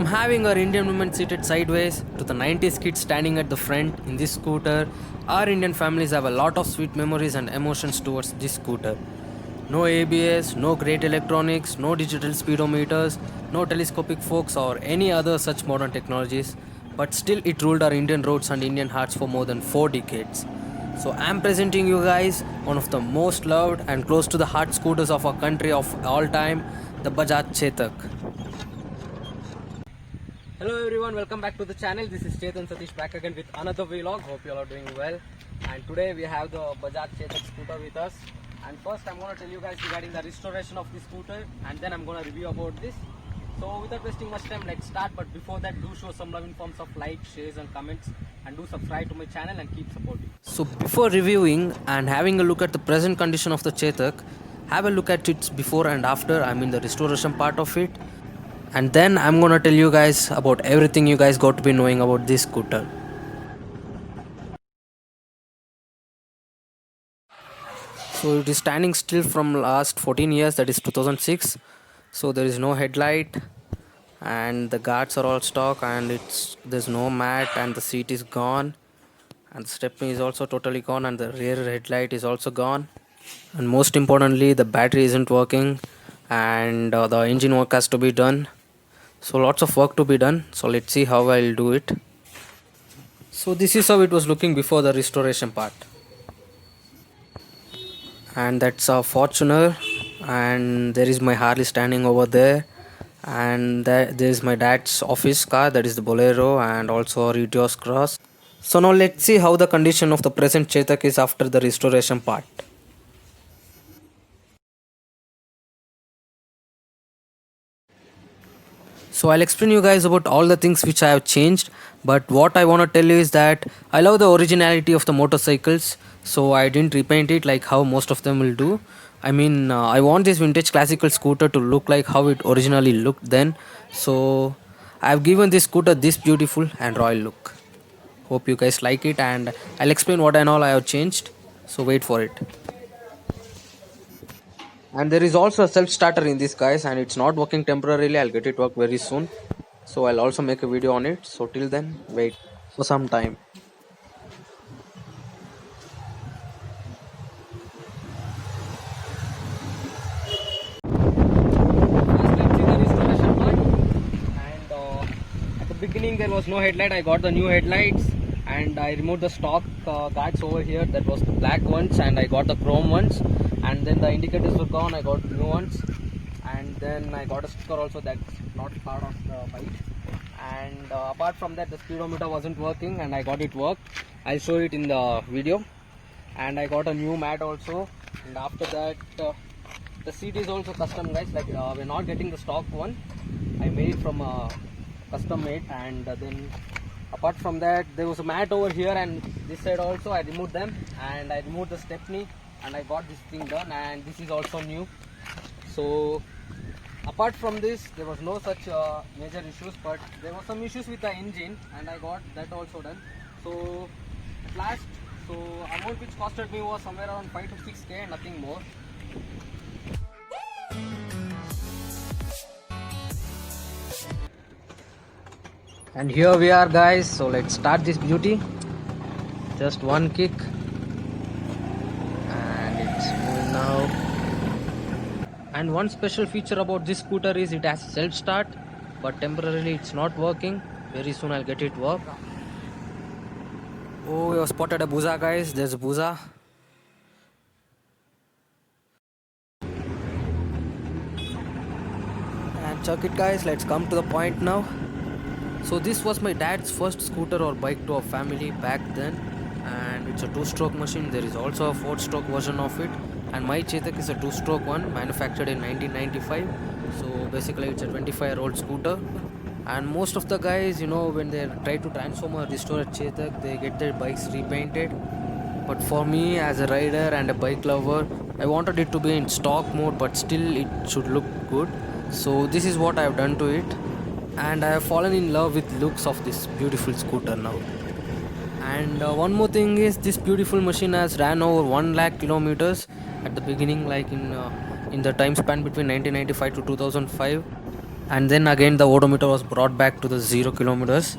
From having our Indian women seated sideways to the 90s kids standing at the front in this scooter, our Indian families have a lot of sweet memories and emotions towards this scooter. No ABS, no great electronics, no digital speedometers, no telescopic forks or any other such modern technologies, but still it ruled our Indian roads and Indian hearts for more than 4 decades. So I'm presenting you guys one of the most loved and close to the heart scooters of our country of all time, the Bajaj Chetak. Hello everyone, welcome back to the channel. This is Chetan Satish back again with another vlog. Hope you all are doing well. And today we have the Bajaj Chetak scooter with us. And first I'm going to tell you guys regarding the restoration of this scooter, and then I'm going to review about this. So without wasting much time, let's start. But before that, do show some love in forms of likes, shares and comments, and do subscribe to my channel and keep supporting. So before reviewing and having a look at the present condition of the Chetak, have a look at its before and after, I mean the restoration part of it. And then I'm gonna tell you guys about everything you guys got to be knowing about this scooter. So it is standing still from last 14 years, that is 2006. So there is no headlight and the guards are all stock, and there's no mat and the seat is gone, and the stepney is also totally gone, and the rear headlight is also gone, and most importantly the battery isn't working, and the engine work has to be done. So lots of work to be done. So let's see how I'll do it. So this is how it was looking before the restoration part. And that's a Fortuner, and there is my Harley standing over there, and there is my dad's office car, that is the Bolero, and also a Etios Cross. So now let's see how the condition of the present Chetak is after the restoration part. So I'll explain you guys about all the things which I have changed, but what I want to tell you is that I love the originality of the motorcycles, so I didn't repaint it like how most of them will do. I mean, I want this vintage classical scooter to look like how it originally looked then, so I've given this scooter this beautiful and royal look. Hope you guys like it, and I'll explain what and all I have changed, so wait for it. And there is also a self starter in this, guys, and it's not working temporarily. I'll get it work very soon, so I'll also make a video on it. So till then, wait for some time. And at the beginning there was no headlight. I got the new headlights, and I removed the stock guards over here, that was the black ones, and I got the chrome ones, and then the indicators were gone. I got new ones, and then I got a sticker also that's not part of the bike. And apart from that, the speedometer wasn't working, and I got it worked. I'll show it in the video. And I got a new mat also, and after that the seat is also custom, guys, like we're not getting the stock one. I made it from a custom made. And then apart from that, there was a mat over here, and this side also I removed them, and I removed the stepney, and I got this thing done, and this is also new. So apart from this, there was no such major issues, but there were some issues with the engine, and I got that also done. So at last, so amount which costed me was somewhere around 5 to 6k, nothing more. And here we are, guys, so let's start this beauty. Just one kick and it's moving now. And one special feature about this scooter is it has self start, but temporarily it's not working. Very soon I'll get it work. Oh, we have spotted a Buza, guys. There's a Buza. And check it, guys, let's come to the point now. So this was my dad's first scooter or bike to a family back then, and it's a 2-stroke machine. There is also a 4-stroke version of it, and my Chetak is a 2-stroke one, manufactured in 1995. So basically it's a 25-year-old scooter. And most of the guys, when they try to transform or restore a Chetak, they get their bikes repainted. But for me, as a rider and a bike lover, I wanted it to be in stock mode, but still it should look good. So this is what I have done to it, and I have fallen in love with looks of this beautiful scooter now. And one more thing is, this beautiful machine has ran over 1 lakh kilometers at the beginning, like in the time span between 1995 to 2005. and then again the odometer was brought back to the 0 kilometers.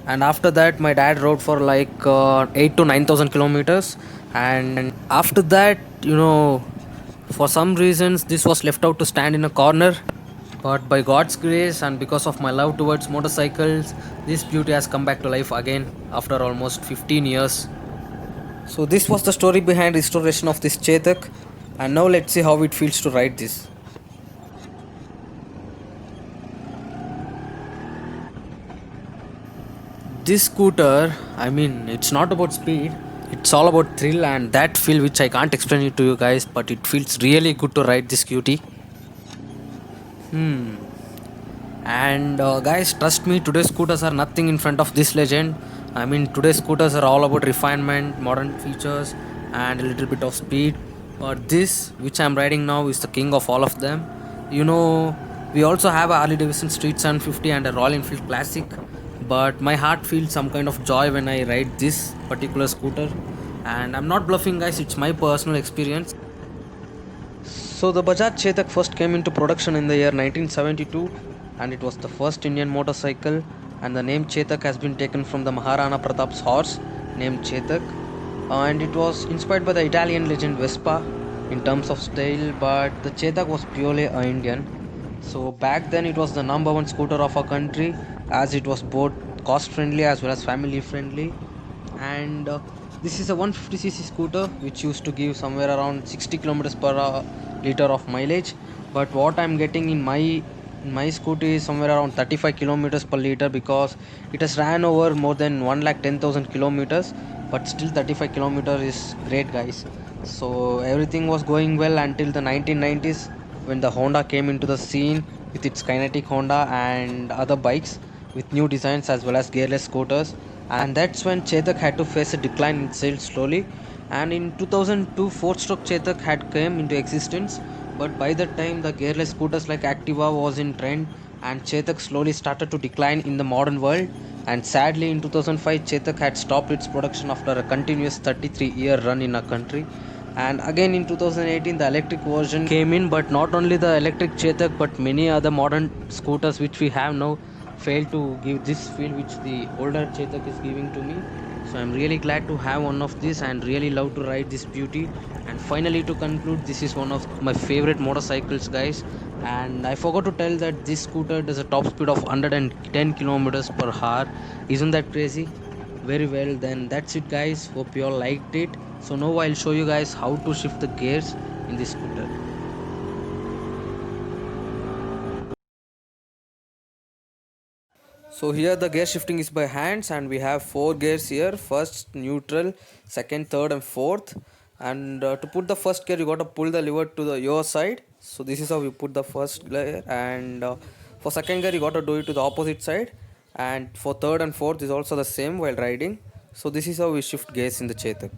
And after that my dad rode for like 8 to 9,000 kilometers. And after that, for some reasons this was left out to stand in a corner, but by God's grace and because of my love towards motorcycles, this beauty has come back to life again after almost 15 years. So this was the story behind restoration of this Chetak, and now let's see how it feels to ride this. This scooter, I mean, it's not about speed, it's all about thrill and that feel which I can't explain it to you guys, but it feels really good to ride this cutie. Hmm. And guys, trust me, today's scooters are nothing in front of this legend. I mean, today's scooters are all about refinement, modern features, and a little bit of speed. But this, which I'm riding now, is the king of all of them. You know, we also have a Harley Davidson Street 750 and a Royal Enfield Classic. But my heart feels some kind of joy when I ride this particular scooter. And I'm not bluffing, guys, it's my personal experience. So the Bajaj Chetak first came into production in the year 1972, and it was the first Indian motorcycle, and the name Chetak has been taken from the Maharana Pratap's horse named Chetak. And it was inspired by the Italian legend Vespa in terms of style, but the Chetak was purely a Indian. So back then it was the number one scooter of our country, as it was both cost friendly as well as family friendly. And this is a 150cc scooter which used to give somewhere around 60 kilometers per liter of mileage. But what I'm getting in my scooty is somewhere around 35 kilometers per liter, because it has ran over more than 1,10,000 kilometers. But still 35 kilometers is great, guys. So everything was going well until the 1990s, when the Honda came into the scene with its Kinetic Honda and other bikes with new designs as well as gearless scooters. And that's when Chetak had to face a decline in sales slowly. And in 2002, four-stroke Chetak had come into existence, but by that time the gearless scooters like Activa was in trend, and Chetak slowly started to decline in the modern world. And sadly, in 2005, Chetak had stopped its production after a continuous 33-year run in our country. And again in 2018 the electric version came in, but not only the electric Chetak but many other modern scooters which we have now fail to give this feel which the older Chetak is giving to me. So I'm really glad to have one of this and really love to ride this beauty. And finally, to conclude, this is one of my favorite motorcycles, guys. And I forgot to tell that this scooter does a top speed of 110 kilometers per hour. Isn't that crazy? Very well, then that's it, guys. Hope you all liked it. So now I'll show you guys how to shift the gears in this scooter. So here the gear shifting is by hands, and we have four gears here: first, neutral, second, third, and fourth. And to put the first gear, you got to pull the lever to the your side. So this is how you put the first gear. And for second gear, you got to do it to the opposite side. And for third and fourth is also the same while riding. So this is how we shift gears in the Chetak.